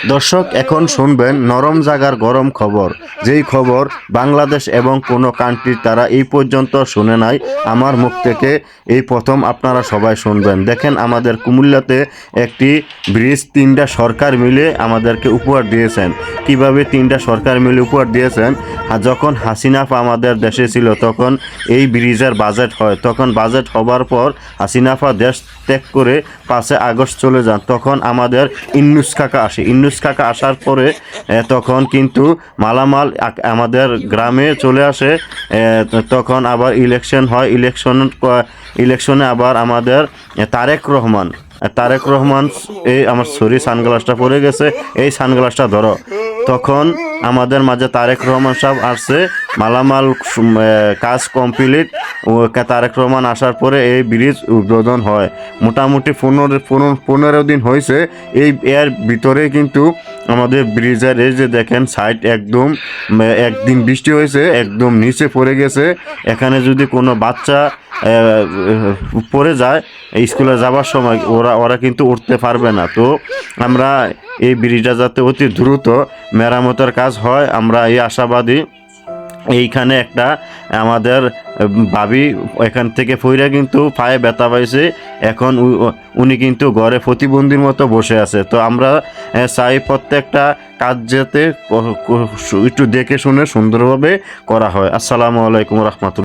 দর্শক এখন শুনবেন নরম জাগার গরম খবর, যেই খবর বাংলাদেশ এবং কোনো কান্ট্রি তারা এই পর্যন্ত শুনে নাই। আমার মুখ থেকে এই প্রথম আপনারা সবাই শুনবেন। দেখেন, আমাদের কুমিল্লাতে একটি ব্রিজ 3টা সরকার মিলে আমাদেরকে উপহার দিয়েছেন। কিভাবে 3টা সরকার মিলে উপহার দিয়েছেন? যখন হাসিনা আমাদের দেশে ছিল তখন এই ব্রিজের বাজেট হয়। তখন বাজেট হবার পর হাসিনা দেশ ত্যাগ করে 5 আগস্ট চলে যান। তখন আমাদের ইন্নুস কাকা আসে। ইন্নুস কাকা আসার পরে তখন কিন্তু মালামাল আমাদের গ্রামে চলে আসে। তখন আবার ইলেকশন হয়। ইলেকশনে আবার আমাদের তারেক রহমান এই আমার সানগ্লাসটা পড়ে গেছে, এই সানগ্লাসটা ধরো। তখন আমাদের মাঝে তারেক রহমান সাহেব আসছে, মালামাল কাজ কমপ্লিট। তারেক রহমান আসার পরে এই ব্রিজ উদ্বোধন হয়। মোটামুটি 15 দিন হয়েছে। এর ভিতরে কিন্তু আমাদের ব্রিজের এই যে দেখেন সাইড একদম, একদিন বৃষ্টি হয়েছে একদম নিচে পড়ে গেছে। এখানে যদি কোনো বাচ্চা পড়ে যায় স্কুলে যাবার সময় ওরা কিন্তু উঠতে পারবে না। তো আমরা এই ব্রিজটা যাতে অতি দ্রুত মেরামতের কাজ হয়, আমরা এই আশাবাদী। এইখানে একটা আমাদের ভাবি এখান থেকে ফইরা কিন্তু পায়ে ব্যথা পাইছে। এখন উনি কিন্তু ঘরে প্রতিবন্ধীর মতো বসে আছে। তো আমরা চাই প্রত্যেকটা কাজ যাতে একটু দেখে শুনে সুন্দরভাবে করা হয়। আসসালামু আলাইকুম রহমতুল্লাহ।